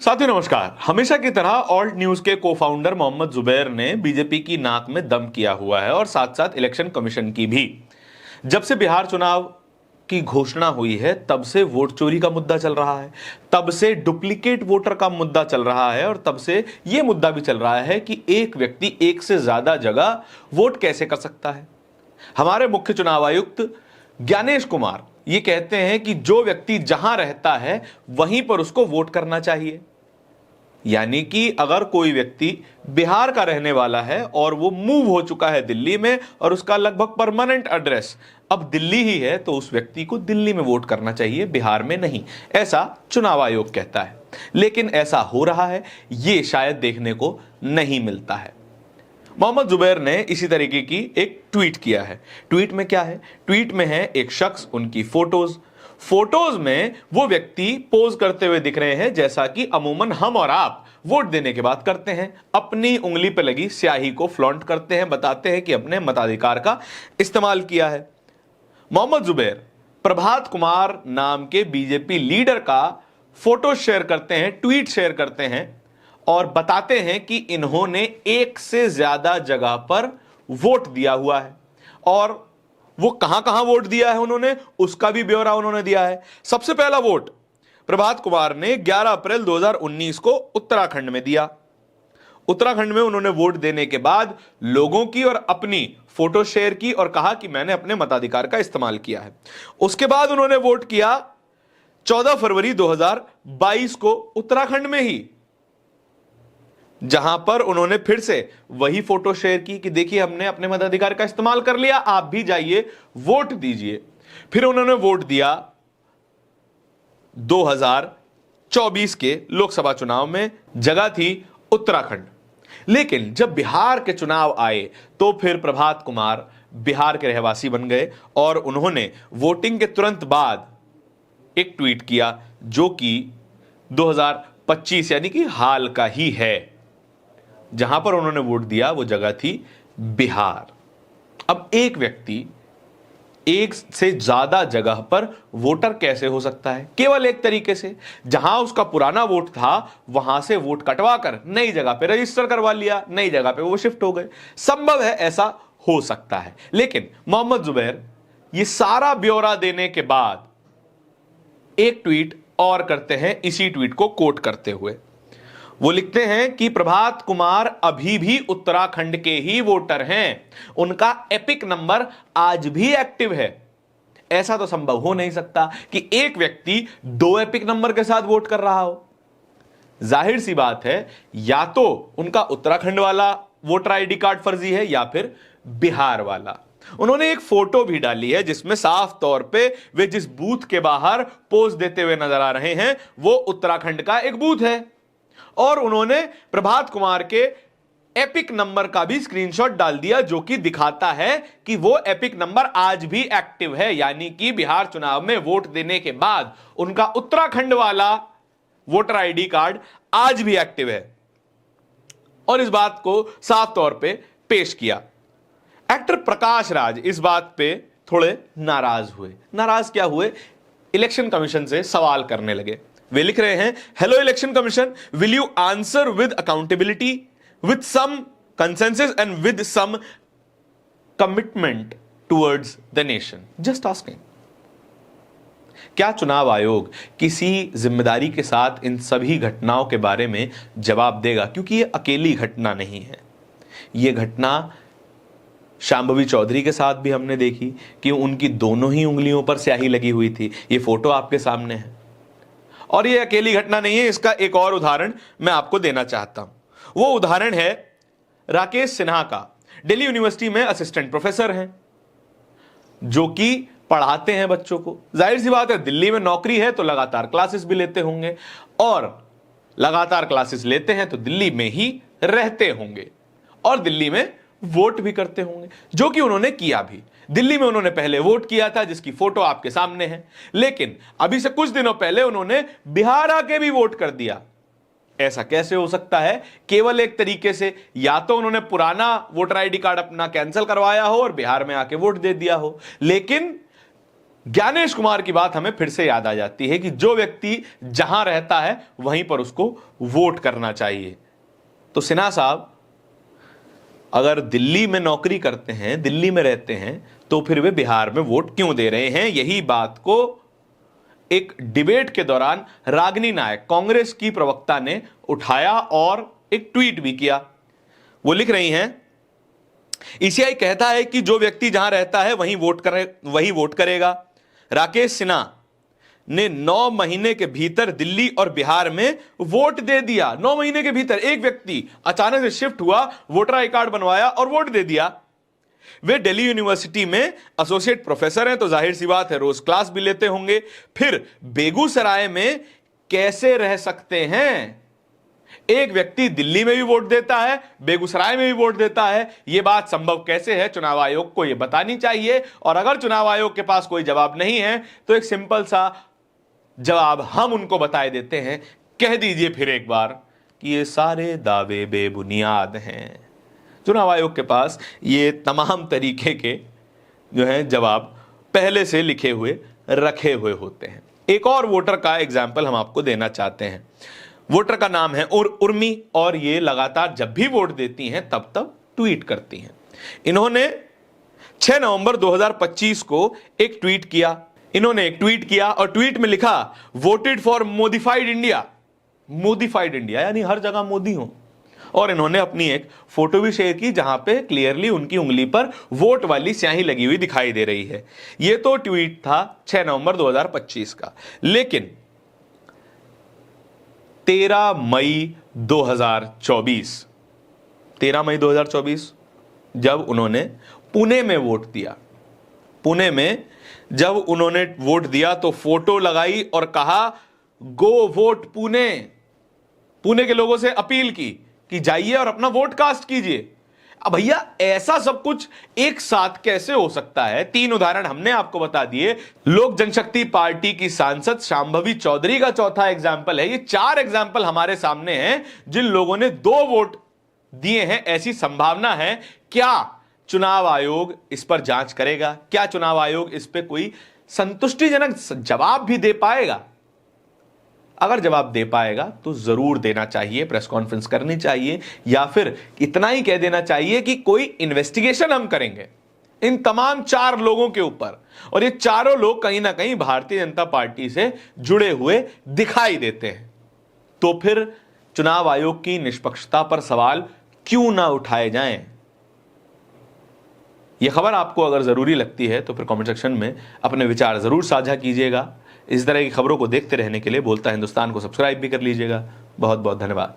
साथियों नमस्कार। हमेशा की तरह ऑल्ट न्यूज के को फाउंडर मोहम्मद जुबैर ने बीजेपी की नाक में दम किया हुआ है और साथ साथ इलेक्शन कमीशन की भी। जब से बिहार चुनाव की घोषणा हुई है तब से वोट चोरी का मुद्दा चल रहा है, तब से डुप्लीकेट वोटर का मुद्दा चल रहा है और तब से यह मुद्दा भी चल रहा है कि एक व्यक्ति एक से ज्यादा जगह वोट कैसे कर सकता है। हमारे मुख्य चुनाव आयुक्त ज्ञानेश कुमार ये कहते हैं कि जो व्यक्ति जहां रहता है वहीं पर उसको वोट करना चाहिए। यानी कि अगर कोई व्यक्ति बिहार का रहने वाला है और वो मूव हो चुका है दिल्ली में और उसका लगभग परमानेंट एड्रेस अब दिल्ली ही है तो उस व्यक्ति को दिल्ली में वोट करना चाहिए, बिहार में नहीं, ऐसा चुनाव आयोग कहता है। लेकिन ऐसा हो रहा है ये शायद देखने को नहीं मिलता है। मोहम्मद जुबैर ने इसी तरीके की एक ट्वीट किया है। ट्वीट में क्या है? ट्वीट में है एक शख्स, उनकी फोटोज में वो व्यक्ति पोज करते हुए दिख रहे हैं जैसा कि अमूमन हम और आप वोट देने के बाद करते हैं। अपनी उंगली पर लगी स्याही को फ्लॉन्ट करते हैं, बताते हैं कि अपने मताधिकार का इस्तेमाल किया है। मोहम्मद जुबैर प्रभात कुमार नाम के बीजेपी लीडर का फोटो शेयर करते हैं, ट्वीट शेयर करते हैं और बताते हैं कि इन्होंने एक से ज्यादा जगह पर वोट दिया हुआ है और वो कहां कहां वोट दिया है उन्होंने, उसका भी ब्यौरा उन्होंने दिया है। सबसे पहला वोट प्रभात कुमार ने 11 अप्रैल 2019 को उत्तराखंड में दिया। उत्तराखंड में उन्होंने वोट देने के बाद लोगों की और अपनी फोटो शेयर की और कहा कि मैंने अपने मताधिकार का इस्तेमाल किया है। उसके बाद उन्होंने वोट किया 14 फरवरी 2022 को उत्तराखंड में ही, जहां पर उन्होंने फिर से वही फोटो शेयर की कि देखिए हमने अपने मताधिकार का इस्तेमाल कर लिया, आप भी जाइए वोट दीजिए। फिर उन्होंने वोट दिया 2024 के लोकसभा चुनाव में, जगह थी उत्तराखंड। लेकिन जब बिहार के चुनाव आए तो फिर प्रभात कुमार बिहार के रहवासी बन गए और उन्होंने वोटिंग के तुरंत बाद एक ट्वीट किया जो कि 2025 यानी कि हाल का ही है। जहां पर उन्होंने वोट दिया वो जगह थी बिहार। अब एक व्यक्ति एक से ज्यादा जगह पर वोटर कैसे हो सकता है? केवल एक तरीके से, जहां उसका पुराना वोट था वहां से वोट कटवा कर नई जगह पे रजिस्टर करवा लिया, नई जगह पे वो शिफ्ट हो गए। संभव है ऐसा हो सकता है। लेकिन मोहम्मद जुबैर ये सारा ब्यौरा देने के बाद एक ट्वीट और करते हैं, इसी ट्वीट को कोट करते हुए वो लिखते हैं कि प्रभात कुमार अभी भी उत्तराखंड के ही वोटर हैं, उनका एपिक नंबर आज भी एक्टिव है। ऐसा तो संभव हो नहीं सकता कि एक व्यक्ति 2 एपिक नंबर के साथ वोट कर रहा हो। जाहिर सी बात है या तो उनका उत्तराखंड वाला वोटर आईडी कार्ड फर्जी है या फिर बिहार वाला। उन्होंने एक फोटो भी डाली है जिसमें साफ तौर पे वे जिस बूथ के बाहर पोज देते हुए नजर आ रहे हैं वो उत्तराखंड का एक बूथ है और उन्होंने प्रभात कुमार के एपिक नंबर का भी स्क्रीनशॉट डाल दिया जो कि दिखाता है कि वो एपिक नंबर आज भी एक्टिव है। यानी कि बिहार चुनाव में वोट देने के बाद उनका उत्तराखंड वाला वोटर आईडी कार्ड आज भी एक्टिव है और इस बात को साफ तौर पे पेश किया। एक्टर प्रकाश राज इस बात पे थोड़े नाराज हुए। नाराज क्या हुए? इलेक्शन कमीशन से सवाल करने लगे। वे लिख रहे हैं, hello election commission, will you answer with accountability, with some consensus and with some commitment towards the nation? Just asking. क्या चुनाव आयोग किसी जिम्मेदारी के साथ इन सभी घटनाओं के बारे में जवाब देगा? क्योंकि यह अकेली घटना नहीं है। यह घटना शांभवी चौधरी के साथ भी हमने देखी कि उनकी दोनों ही उंगलियों पर स्याही लगी हुई थी। यह फोटो आपके सामने है और यह अकेली घटना नहीं है। इसका एक और उदाहरण मैं आपको देना चाहता हूं। वो उदाहरण है राकेश सिन्हा का। दिल्ली यूनिवर्सिटी में असिस्टेंट प्रोफेसर हैं जो कि पढ़ाते हैं बच्चों को। जाहिर सी बात है दिल्ली में नौकरी है तो लगातार क्लासेस भी लेते होंगे और लगातार क्लासेस लेते हैं तो दिल्ली में ही रहते होंगे और दिल्ली में वोट भी करते होंगे, जो कि उन्होंने किया भी। दिल्ली में उन्होंने पहले वोट किया था जिसकी फोटो आपके सामने है, लेकिन अभी से कुछ दिनों पहले उन्होंने बिहार आके भी वोट कर दिया। ऐसा कैसे हो सकता है? केवल एक तरीके से, या तो उन्होंने पुराना वोटर आईडी कार्ड अपना कैंसिल करवाया हो और बिहार में आके वोट दे दिया हो। लेकिन ज्ञानेश कुमार की बात हमें फिर से याद आ जाती है कि जो व्यक्ति जहां रहता है वहीं पर उसको वोट करना चाहिए। तो सिन्हा साहब अगर दिल्ली में नौकरी करते हैं, दिल्ली में रहते हैं, तो फिर वे बिहार में वोट क्यों दे रहे हैं? यही बात को एक डिबेट के दौरान रागिनी नायक, कांग्रेस की प्रवक्ता, ने उठाया और एक ट्वीट भी किया। वो लिख रही हैं, ईसीआई कहता है कि जो व्यक्ति जहां रहता है वहीं वोट करेगा। राकेश सिन्हा ने 9 महीने के भीतर दिल्ली और बिहार में वोट दे दिया। 9 महीने के भीतर एक व्यक्ति अचानक से शिफ्ट हुआ, वोटर आई कार्ड बनवाया और वोट दे दिया। वे दिल्ली यूनिवर्सिटी में एसोसिएट प्रोफेसर हैं, तो जाहिर सी बात है रोज क्लास भी लेते होंगे। फिर बेगूसराय में कैसे रह सकते हैं? एक व्यक्ति दिल्ली में भी वोट देता है, बेगूसराय में भी वोट देता है। यह बात संभव कैसे है? चुनाव आयोग को यह बतानी चाहिए। और अगर चुनाव आयोग के पास कोई जवाब नहीं है तो एक सिंपल सा जवाब हम उनको बताए देते हैं। कह दीजिए फिर एक बार कि ये सारे दावे बेबुनियाद हैं। चुनाव आयोग के पास ये तमाम तरीके के जो हैं जवाब पहले से लिखे हुए रखे हुए होते हैं। एक और वोटर का एग्जाम्पल हम आपको देना चाहते हैं। वोटर का नाम है उर्मी, और ये लगातार जब भी वोट देती हैं तब तब ट्वीट करती हैं। इन्होंने 6 नवंबर 2025 को एक ट्वीट किया। इन्होंने एक ट्वीट किया और ट्वीट में लिखा, voted for modified India. Modified India यानी हर जगह मोदी हो। और इन्होंने अपनी एक फोटो भी शेयर की जहां पे क्लियरली उनकी उंगली पर वोट वाली स्याही लगी हुई दिखाई दे रही है। यह तो ट्वीट था 6 नवंबर 2025 का। लेकिन 13 मई 2024 जब उन्होंने पुणे में वोट दिया, पुणे में जब उन्होंने वोट दिया तो फोटो लगाई और कहा, गो वोट पुणे। पुणे के लोगों से अपील की कि जाइए और अपना वोट कास्ट कीजिए। अब भैया ऐसा सब कुछ एक साथ कैसे हो सकता है? 3 उदाहरण हमने आपको बता दिए। लोक जनशक्ति पार्टी की सांसद शांभवी चौधरी का चौथा एग्जाम्पल है। ये 4 एग्जाम्पल हमारे सामने हैं जिन लोगों ने 2 वोट दिए हैं। ऐसी संभावना है। क्या चुनाव आयोग इस पर जांच करेगा? क्या चुनाव आयोग इस पर कोई संतुष्टिजनक जवाब भी दे पाएगा? अगर जवाब दे पाएगा तो जरूर देना चाहिए, प्रेस कॉन्फ्रेंस करनी चाहिए, या फिर इतना ही कह देना चाहिए कि कोई इन्वेस्टिगेशन हम करेंगे इन तमाम 4 लोगों के ऊपर। और ये चारों लोग कहीं ना कहीं भारतीय जनता पार्टी से जुड़े हुए दिखाई देते हैं। तो फिर चुनाव आयोग की निष्पक्षता पर सवाल क्यों ना उठाए जाएं? यह खबर आपको अगर जरूरी लगती है तो फिर कमेंट सेक्शन में अपने विचार जरूर साझा कीजिएगा। इस तरह की खबरों को देखते रहने के लिए बोलता हिंदुस्तान को सब्सक्राइब भी कर लीजिएगा। बहुत बहुत धन्यवाद।